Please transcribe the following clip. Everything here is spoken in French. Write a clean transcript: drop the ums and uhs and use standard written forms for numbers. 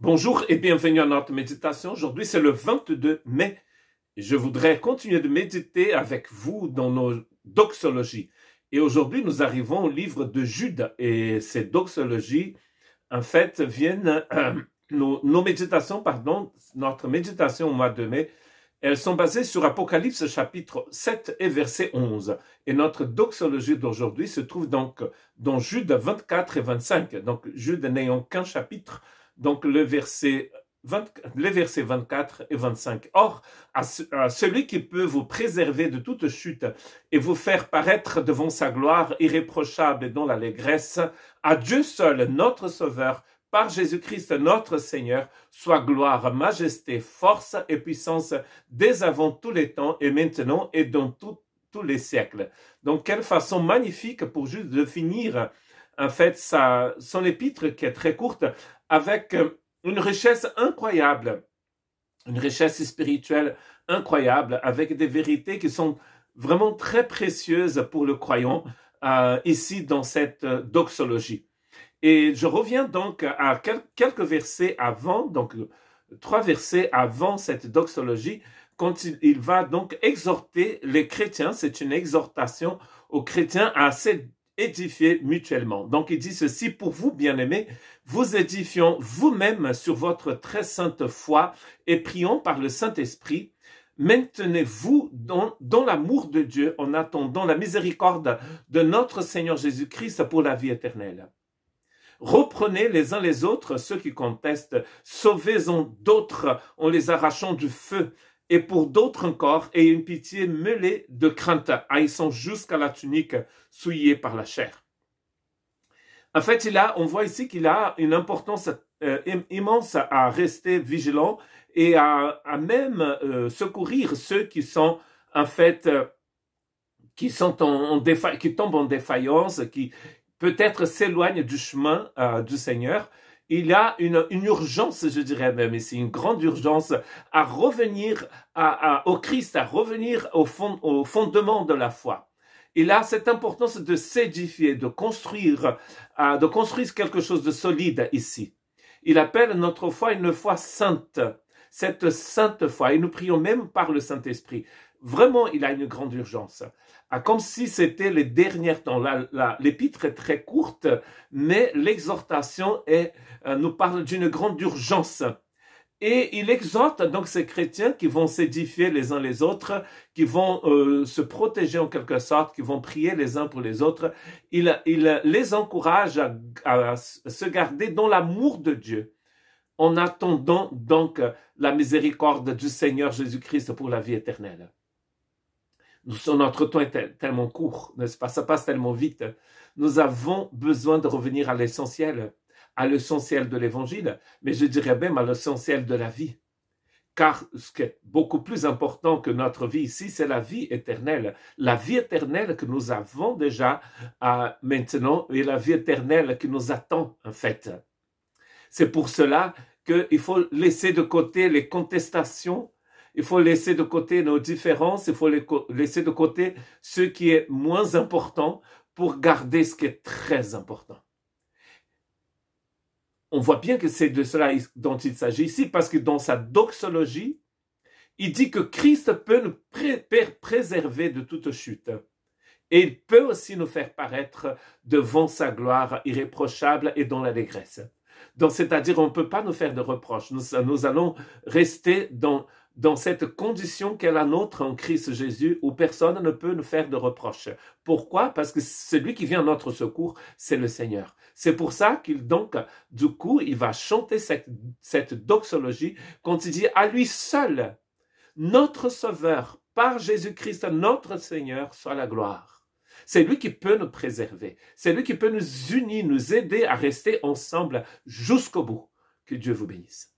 Bonjour et bienvenue à notre méditation. Aujourd'hui, c'est le 22 mai. Je voudrais continuer de méditer avec vous dans nos doxologies. Et aujourd'hui, nous arrivons au livre de Jude. Et ces doxologies, en fait, viennent... nos méditations, notre méditation au mois de mai, elles sont basées sur Apocalypse chapitre 7 et verset 11. Et notre doxologie d'aujourd'hui se trouve donc dans Jude 24 et 25. Donc Jude n'ayant qu'un chapitre, donc les versets 24 et 25. Or, à celui qui peut vous préserver de toute chute et vous faire paraître devant sa gloire irréprochable et dans l'allégresse, à Dieu seul, notre Sauveur, par Jésus-Christ notre Seigneur, soit gloire, majesté, force et puissance dès avant tous les temps et maintenant et dans tous les siècles. Donc, quelle façon magnifique pour juste de finir en fait son épître qui est très courte avec une richesse incroyable, une richesse spirituelle incroyable avec des vérités qui sont vraiment très précieuses pour le croyant ici dans cette doxologie. Et je reviens donc à quelques versets avant, donc 3 versets avant cette doxologie, quand il va donc exhorter les chrétiens, c'est une exhortation aux chrétiens à s'édifier mutuellement. Donc il dit ceci: pour vous, bien-aimés, vous édifions vous-même sur votre très sainte foi et prions par le Saint-Esprit. Maintenez-vous dans l'amour de Dieu en attendant la miséricorde de notre Seigneur Jésus-Christ pour la vie éternelle. Reprenez les uns les autres ceux qui contestent, sauvez-en d'autres en les arrachant du feu, et pour d'autres encore, ayez une pitié mêlée de crainte, haïssant jusqu'à la tunique souillée par la chair. En fait, on voit ici qu'il a une importance immense à rester vigilant et à même secourir ceux qui sont en fait qui tombent en défaillance, qui peut-être s'éloignent du chemin du Seigneur. Il y a une urgence, je dirais même ici, une grande urgence à revenir au Christ, à revenir au fondement de la foi. Il a cette importance de s'édifier, de construire quelque chose de solide ici. Il appelle notre foi une foi sainte, cette sainte foi, et nous prions même par le Saint-Esprit. Vraiment, il a une grande urgence. Comme si c'était les derniers temps. L'épître est très courte, mais l'exhortation nous parle d'une grande urgence. Et il exhorte donc ces chrétiens qui vont s'édifier les uns les autres, qui vont se protéger en quelque sorte, qui vont prier les uns pour les autres. Il les encourage à se garder dans l'amour de Dieu, en attendant donc la miséricorde du Seigneur Jésus-Christ pour la vie éternelle. Notre temps est tellement court, n'est-ce pas? Ça passe tellement vite. Nous avons besoin de revenir à l'essentiel de l'évangile, mais je dirais même à l'essentiel de la vie. Car ce qui est beaucoup plus important que notre vie ici, c'est la vie éternelle. La vie éternelle que nous avons déjà maintenant et la vie éternelle qui nous attend en fait. C'est pour cela qu'il faut laisser de côté les contestations. Il faut laisser de côté nos différences, il faut laisser de côté ce qui est moins important pour garder ce qui est très important. On voit bien que c'est de cela dont il s'agit ici, parce que dans sa doxologie, il dit que Christ peut nous préserver de toute chute. Et il peut aussi nous faire paraître devant sa gloire irréprochable et dans l'allégresse. Donc, c'est-à-dire, on ne peut pas nous faire de reproches. Nous allons rester dans cette condition qu'est la nôtre en Christ Jésus, où personne ne peut nous faire de reproches. Pourquoi? Parce que celui qui vient à notre secours, c'est le Seigneur. C'est pour ça qu'il va chanter cette doxologie quand il dit à lui seul, notre Sauveur, par Jésus-Christ, notre Seigneur, soit la gloire. C'est lui qui peut nous préserver. C'est lui qui peut nous unir, nous aider à rester ensemble jusqu'au bout. Que Dieu vous bénisse.